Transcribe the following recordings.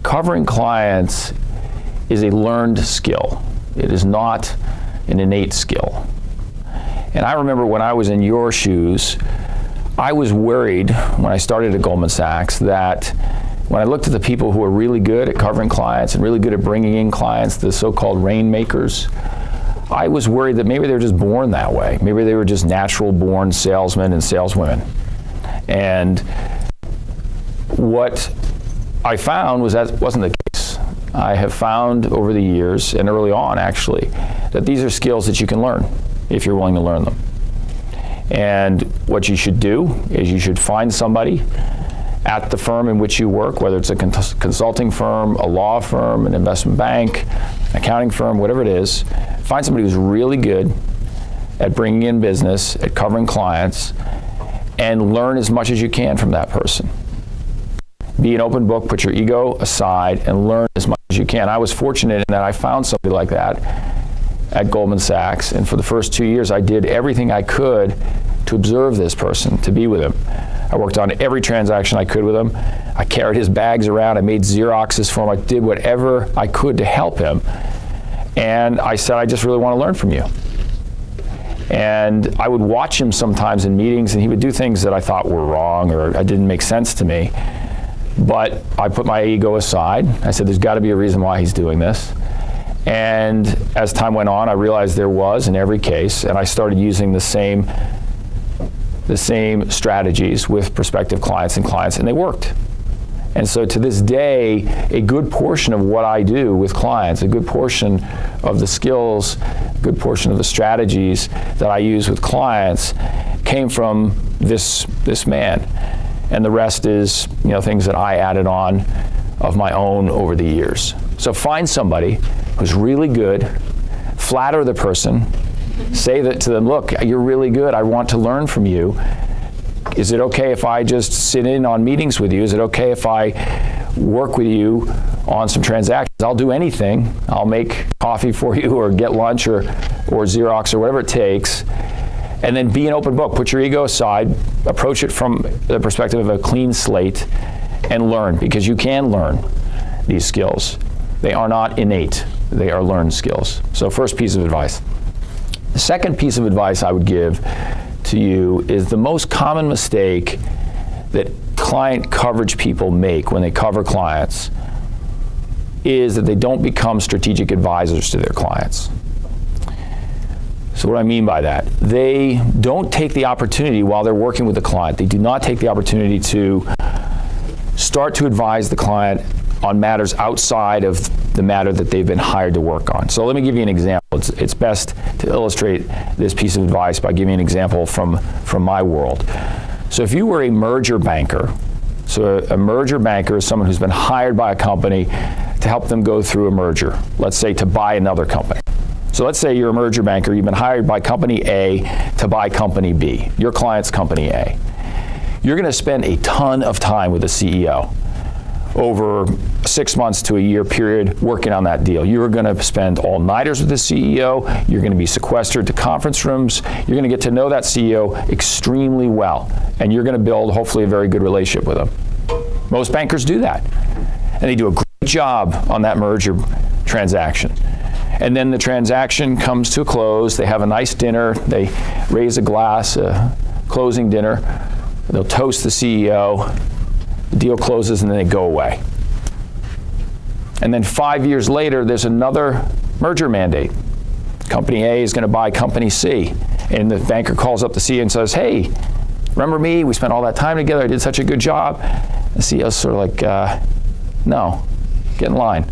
covering clients is a learned skill. It is not an innate skill. And I remember when I was in your shoes, I was worried when I started at Goldman Sachs that when I looked at the people who were really good at covering clients and really good at bringing in clients, the so-called rainmakers, I was worried that maybe they were just born that way. Maybe they were just natural born salesmen and saleswomen. And what I found was that wasn't the case. I have found over the years, and early on actually, that these are skills that you can learn if you're willing to learn them. And what you should do is you should find somebody at the firm in which you work, whether it's a consulting firm, a law firm, an investment bank, an accounting firm, whatever it is. Find somebody who's really good at bringing in business, at covering clients, and learn as much as you can from that person. Be an open book, put your ego aside, and learn as much as you can. I was fortunate in that I found somebody like that at Goldman Sachs, and for the first 2 years I did everything I could to observe this person, to be with him. I worked on every transaction I could with him. I carried his bags around, I made Xeroxes for him, I did whatever I could to help him. And I said, I just really want to learn from you. And I would watch him sometimes in meetings, and he would do things that I thought were wrong or didn't make sense to me. But I put my ego aside. I said, there's got to be a reason why he's doing this. And as time went on, I realized there was in every case, and I started using the same strategies with prospective clients, and they worked. And so to this day, a good portion of what I do with clients, a good portion of the skills, a good portion of the strategies that I use with clients came from this man. And the rest is, things that I added on of my own over the years. So find somebody who's really good, flatter the person, say that to them, look, you're really good, I want to learn from you. Is it okay if I just sit in on meetings with you? Is it okay if I work with you on some transactions? I'll do anything. I'll make coffee for you or get lunch or Xerox or whatever it takes. And then be an open book. Put your ego aside. Approach it from the perspective of a clean slate and learn, because you can learn these skills. They are not innate. They are learned skills. So first piece of advice. The second piece of advice I would give to you is the most common mistake that client coverage people make when they cover clients is that they don't become strategic advisors to their clients. So what do I mean by that? They don't take the opportunity while they're working with the client. They do not take the opportunity to start to advise the client on matters outside of the matter that they've been hired to work on. So let me give you an example. It's best to illustrate this piece of advice by giving an example from my world. So if you were a merger banker, so a merger banker is someone who's been hired by a company to help them go through a merger, let's say to buy another company. So let's say you're a merger banker, you've been hired by company A to buy company B, your client's company A. You're going to spend a ton of time with the CEO over 6 months to a year period working on that deal. You're going to spend all-nighters with the CEO. You're going to be sequestered to conference rooms. You're going to get to know that CEO extremely well, and you're going to build hopefully a very good relationship with him. Most bankers do that, and they do a great job on that merger transaction. And then the transaction comes to a close. They have a nice dinner. They raise a glass, a closing dinner. They'll toast the CEO. The deal closes and then they go away. And then 5 years later, there's another merger mandate. Company A is going to buy Company C. And the banker calls up the CEO and says, hey, remember me? We spent all that time together. I did such a good job. The CEO's sort of like, no, get in line.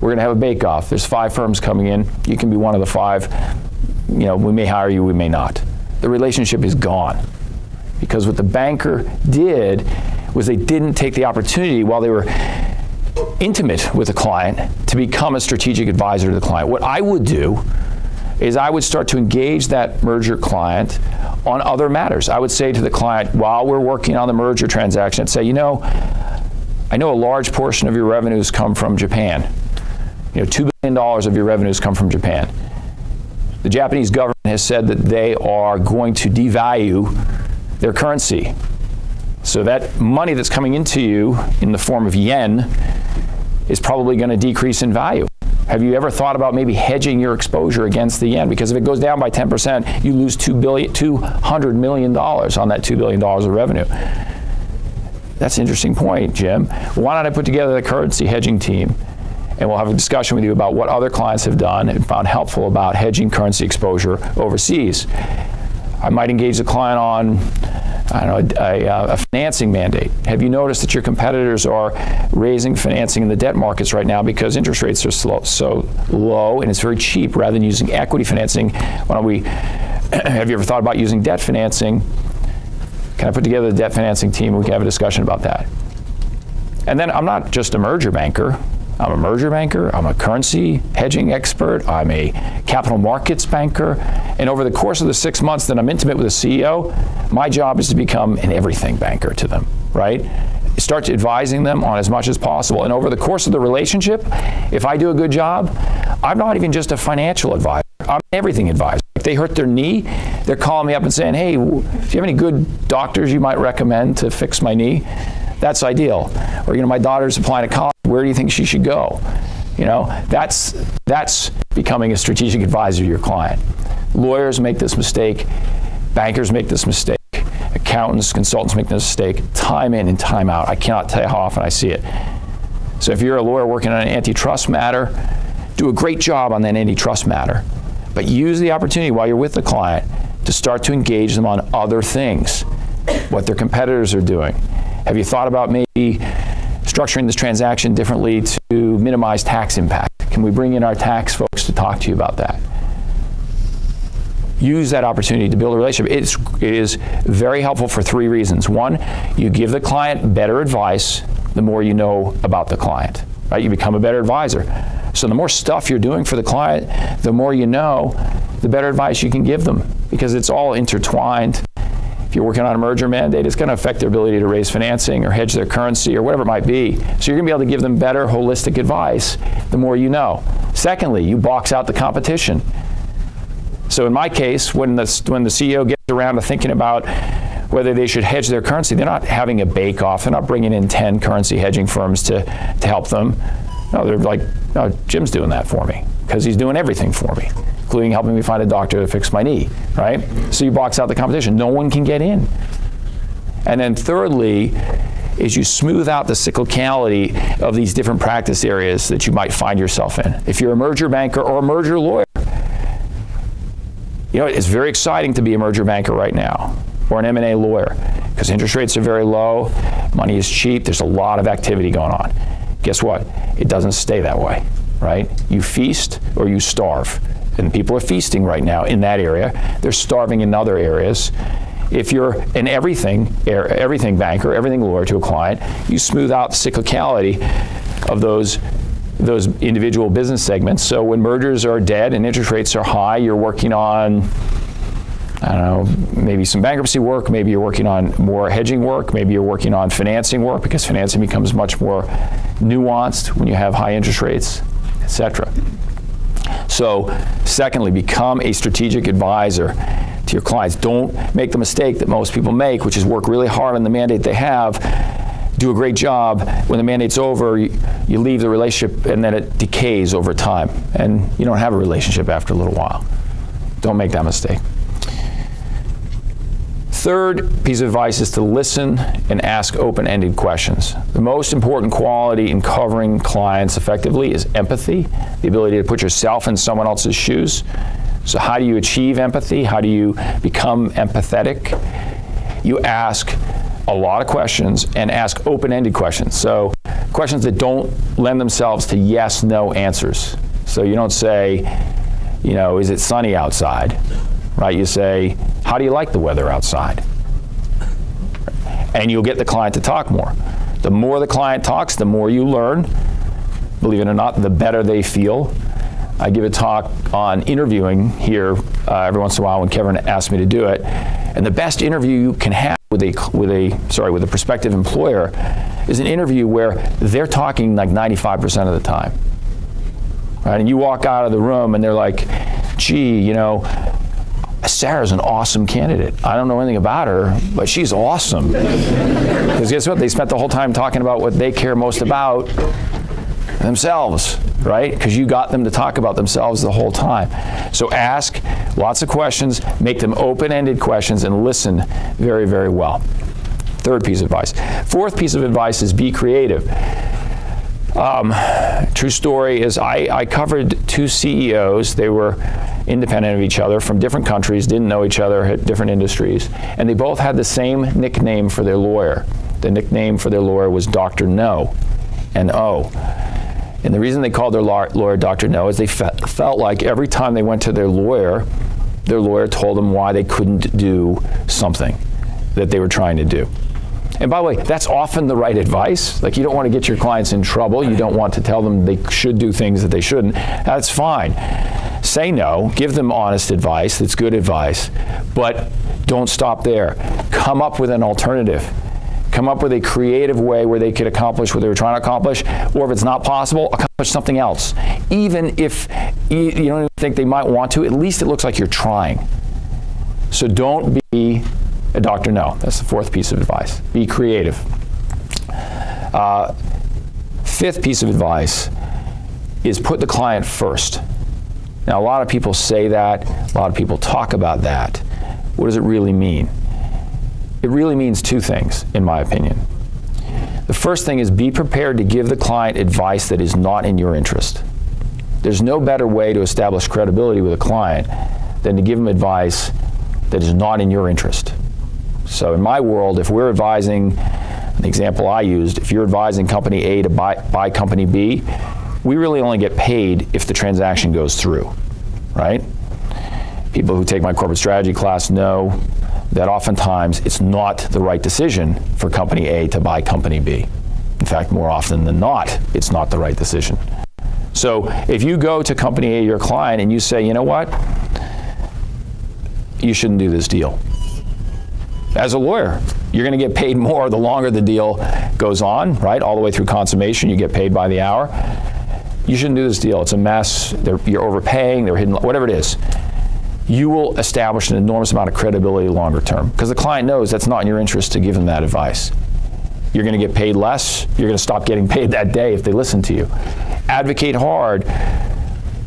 We're going to have a bake-off. There's 5 firms coming in. You can be one of the 5. We may hire you, we may not. The relationship is gone. Because what the banker did was they didn't take the opportunity while they were intimate with the client to become a strategic advisor to the client. What I would do is I would start to engage that merger client on other matters. I would say to the client, while we're working on the merger transaction, I'd say, I know a large portion of your revenues come from Japan. $2 billion of your revenues come from Japan. The Japanese government has said that they are going to devalue their currency. So that money that's coming into you in the form of yen is probably going to decrease in value. Have you ever thought about maybe hedging your exposure against the yen? Because if it goes down by 10%, you lose $200 million on that $2 billion of revenue. That's an interesting point, Jim. Why don't I put together the currency hedging team, and we'll have a discussion with you about what other clients have done and found helpful about hedging currency exposure overseas. I might engage the client on, I don't know, a financing mandate. Have you noticed that your competitors are raising financing in the debt markets right now because interest rates are so low and it's very cheap rather than using equity financing? Why don't we, have you ever thought about using debt financing? Can I put together the debt financing team and we can have a discussion about that? And then I'm not just a merger banker. I'm a merger banker, I'm a currency hedging expert, I'm a capital markets banker, and over the course of the 6 months that I'm intimate with a CEO, my job is to become an everything banker to them, right? Start advising them on as much as possible, and over the course of the relationship, if I do a good job, I'm not even just a financial advisor, I'm an everything advisor. If they hurt their knee, they're calling me up and saying, hey, do you have any good doctors you might recommend to fix my knee? That's ideal. Or, my daughter's applying to college. Where do you think she should go? That's becoming a strategic advisor to your client. Lawyers make this mistake. Bankers make this mistake. Accountants, consultants make this mistake time in and time out. I cannot tell you how often I see it. So if you're a lawyer working on an antitrust matter, do a great job on that antitrust matter. But use the opportunity while you're with the client to start to engage them on other things, what their competitors are doing. Have you thought about maybe structuring this transaction differently to minimize tax impact? Can we bring in our tax folks to talk to you about that? Use that opportunity to build a relationship. It is very helpful for 3 reasons. 1, you give the client better advice the more you know about the client, right? You become a better advisor. So the more stuff you're doing for the client, the more you know, the better advice you can give them, because it's all intertwined. If you're working on a merger mandate, it's going to affect their ability to raise financing or hedge their currency or whatever it might be. So you're going to be able to give them better holistic advice the more you know. Secondly, you box out the competition. So in my case, when the CEO gets around to thinking about whether they should hedge their currency, they're not having a bake-off. They're not bringing in 10 currency hedging firms to help them. No, they're like, no, Jim's doing that for me because he's doing everything for me, including helping me find a doctor to fix my knee, right? So you box out the competition. No one can get in. And then thirdly, is you smooth out the cyclicality of these different practice areas that you might find yourself in. If you're a merger banker or a merger lawyer, it's very exciting to be a merger banker right now, or an M&A lawyer, because interest rates are very low, money is cheap, there's a lot of activity going on. Guess what? It doesn't stay that way, right? You feast or you starve. And people are feasting right now in that area. They're starving in other areas. If you're an everything banker, everything lawyer to a client, you smooth out the cyclicality of those individual business segments. So when mergers are dead and interest rates are high, you're working on, I don't know, maybe some bankruptcy work, maybe you're working on more hedging work, maybe you're working on financing work, because financing becomes much more nuanced when you have high interest rates, etc. So, secondly, become a strategic advisor to your clients. Don't make the mistake that most people make, which is work really hard on the mandate they have, do a great job. When the mandate's over, you leave the relationship and then it decays over time. And you don't have a relationship after a little while. Don't make that mistake. Third piece of advice is to listen and ask open-ended questions. The most important quality in covering clients effectively is empathy, the ability to put yourself in someone else's shoes. So how do you achieve empathy? How do you become empathetic? You ask a lot of questions and ask open-ended questions. So questions that don't lend themselves to yes, no answers. So you don't say, is it sunny outside? Right? You say, how do you like the weather outside? And you'll get the client to talk more. The more the client talks, the more you learn. Believe it or not, the better they feel. I give a talk on interviewing here every once in a while when Kevin asks me to do it. And the best interview you can have with a prospective employer is an interview where they're talking like 95% of the time. Right? And you walk out of the room and they're like, gee, Sarah's an awesome candidate. I don't know anything about her, but she's awesome. Because guess what? They spent the whole time talking about what they care most about, themselves, right? Because you got them to talk about themselves the whole time. So ask lots of questions, make them open-ended questions, and listen very, very well. Third piece of advice. Fourth piece of advice is be creative. True story is I covered two CEOs. They were independent of each other from different countries, didn't know each other, had different industries, and they both had the same nickname for their lawyer. The nickname for their lawyer was Dr. No, N-O. And the reason they called their lawyer Dr. No is they felt like every time they went to their lawyer told them why they couldn't do something that they were trying to do. And by the way, that's often the right advice. Like, you don't want to get your clients in trouble. You don't want to tell them they should do things that they shouldn't. That's fine. Say no, give them honest advice, that's good advice, but don't stop there. Come up with an alternative. Come up with a creative way where they could accomplish what they were trying to accomplish, or if it's not possible, accomplish something else. Even if you don't even think they might want to, at least it looks like you're trying. So don't be a Dr. No. That's the fourth piece of advice. Be creative. Fifth piece of advice is put the client first. Now, a lot of people say that, a lot of people talk about that. What does it really mean? It really means two things, in my opinion. The first thing is be prepared to give the client advice that is not in your interest. There's no better way to establish credibility with a client than to give them advice that is not in your interest. So in my world, if we're advising, an example I used, if you're advising company A to buy company B, we really only get paid if the transaction goes through, right? People who take my corporate strategy class know that oftentimes it's not the right decision for company A to buy company B. In fact, more often than not, it's not the right decision. So if you go to company A, your client, and you say, you know what, you shouldn't do this deal. As a lawyer, you're going to get paid more the longer the deal goes on, right? All the way through consummation, you get paid by the hour. You shouldn't do this deal. It's a mess. You're overpaying. They're hidden, whatever it is. You will establish an enormous amount of credibility longer term because the client knows that's not in your interest to give them that advice. You're going to get paid less. You're going to stop getting paid that day if they listen to you. Advocate hard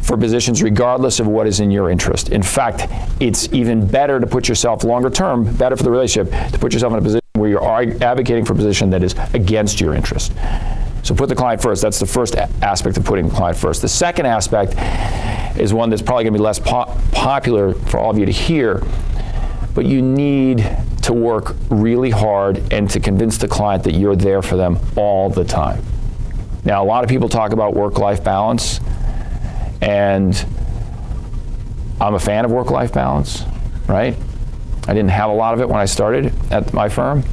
for positions regardless of what is in your interest. In fact, it's even better to put yourself longer term, better for the relationship, to put yourself in a position where you're advocating for a position that is against your interest. So put the client first. That's the first aspect of putting the client first. The second aspect is one that's probably going to be less popular for all of you to hear, but you need to work really hard and to convince the client that you're there for them all the time. Now, a lot of people talk about work-life balance, and I'm a fan of work-life balance, right? I didn't have a lot of it when I started at my firm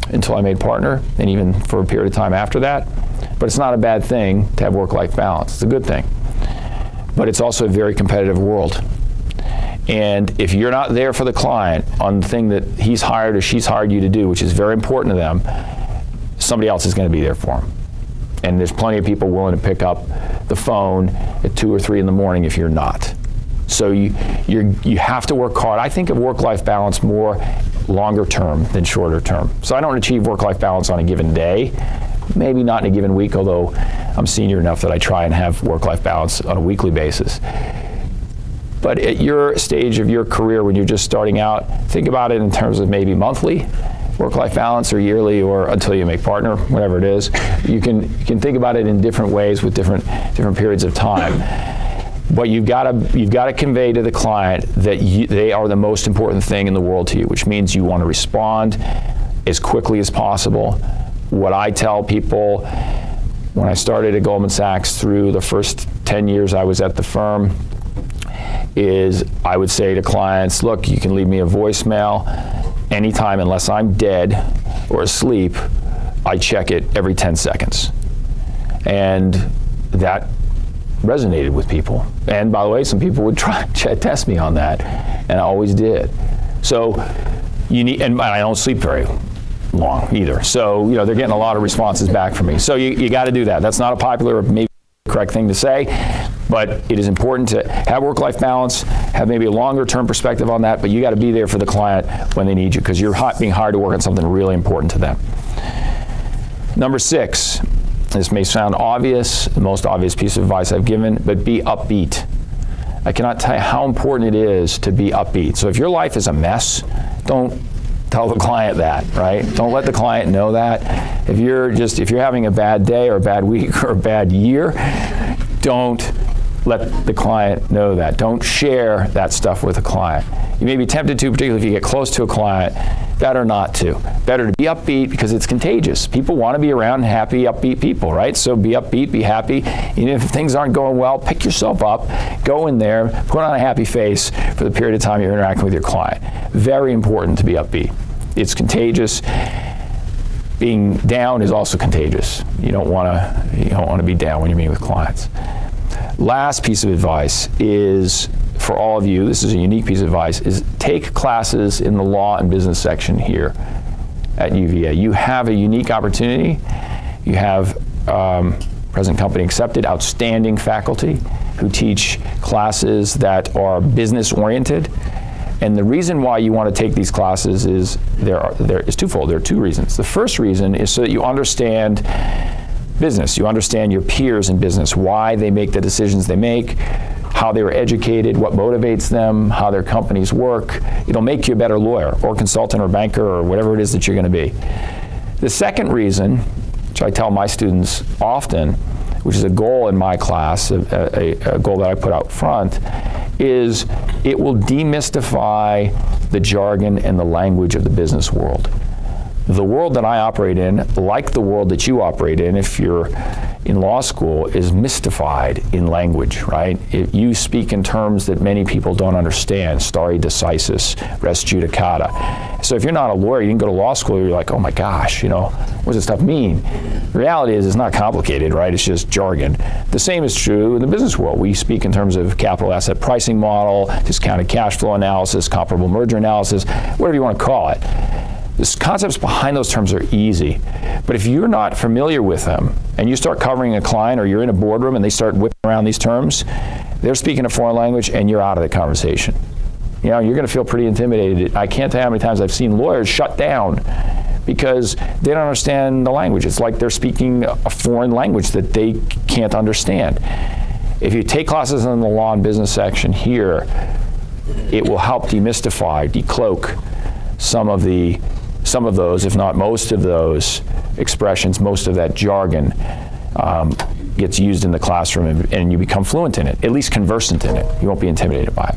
until I made partner, and even for a period of time after that. But it's not a bad thing to have work-life balance. It's a good thing. But it's also a very competitive world. And if you're not there for the client on the thing that he's hired or she's hired you to do, which is very important to them, somebody else is going to be there for them. And there's plenty of people willing to pick up the phone at 2 or 3 in the morning if you're not. So you have to work hard. I think of work-life balance more longer term than shorter term. So I don't achieve work-life balance on a given day, maybe not in a given week, although I'm senior enough that I try and have work-life balance on a weekly basis. But at your stage of your career, when you're just starting out, think about it in terms of maybe monthly work-life balance or yearly or until you make partner, whatever it is. You can think about it in different ways with different periods of time. But you've got to convey to the client that they are the most important thing in the world to you, which means you want to respond as quickly as possible. What I tell people when I started at Goldman Sachs through the first 10 years I was at the firm is I would say to clients, look, you can leave me a voicemail anytime unless I'm dead or asleep. I check it every 10 seconds. And that resonated with people. And by the way, some people would try to test me on that, and I always did. So you need, and I don't sleep very long either. So, they're getting a lot of responses back from me. So you got to do that. That's not a popular or maybe correct thing to say, but it is important to have work-life balance, have maybe a longer-term perspective on that, but you got to be there for the client when they need you because you're being hired to work on something really important to them. Number 6, This may sound obvious, the most obvious piece of advice I've given, but be upbeat. I cannot tell you how important it is to be upbeat. So if your life is a mess, don't tell the client that, right? Don't let the client know that. If you're having a bad day or a bad week or a bad year, don't let the client know that. Don't share that stuff with a client. You may be tempted to, particularly if you get close to a client. Better not to. Better to be upbeat because it's contagious. People want to be around happy, upbeat people, right? So be upbeat, be happy. Even if things aren't going well, pick yourself up, go in there, put on a happy face for the period of time you're interacting with your client. Very important to be upbeat. It's contagious. Being down is also contagious. You don't want to be down when you're meeting with clients. Last piece of advice is, for all of you, this is a unique piece of advice, is take classes in the law and business section here at UVA. You have a unique opportunity. You have present company accepted, outstanding faculty who teach classes that are business oriented. And the reason why you want to take these classes is there is twofold. There are two reasons. The first reason is so that you understand business. You understand your peers in business, why they make the decisions they make, how they were educated, what motivates them, how their companies work. It'll make you a better lawyer or consultant or banker or whatever it is that you're going to be. The second reason, which I tell my students often, which is a goal in my class, a goal that I put out front, is it will demystify the jargon and the language of the business world. The world that I operate in, like the world that you operate in if you're in law school, is mystified in language, right? You speak in terms that many people don't understand, stare decisis, res judicata. So if you're not a lawyer, you didn't go to law school, you're like, oh my gosh, what does this stuff mean? The reality is it's not complicated, right? It's just jargon. The same is true in the business world. We speak in terms of capital asset pricing model, discounted cash flow analysis, comparable merger analysis, whatever you want to call it. The concepts behind those terms are easy, but if you're not familiar with them and you start covering a client or you're in a boardroom and they start whipping around these terms, they're speaking a foreign language and you're out of the conversation. You're going to feel pretty intimidated. I can't tell you how many times I've seen lawyers shut down because they don't understand the language. It's like they're speaking a foreign language that they can't understand. If you take classes in the law and business section here, it will help demystify, decloak some of those, if not most of those expressions, most of that jargon gets used in the classroom and you become fluent in it, at least conversant in it. You won't be intimidated by it.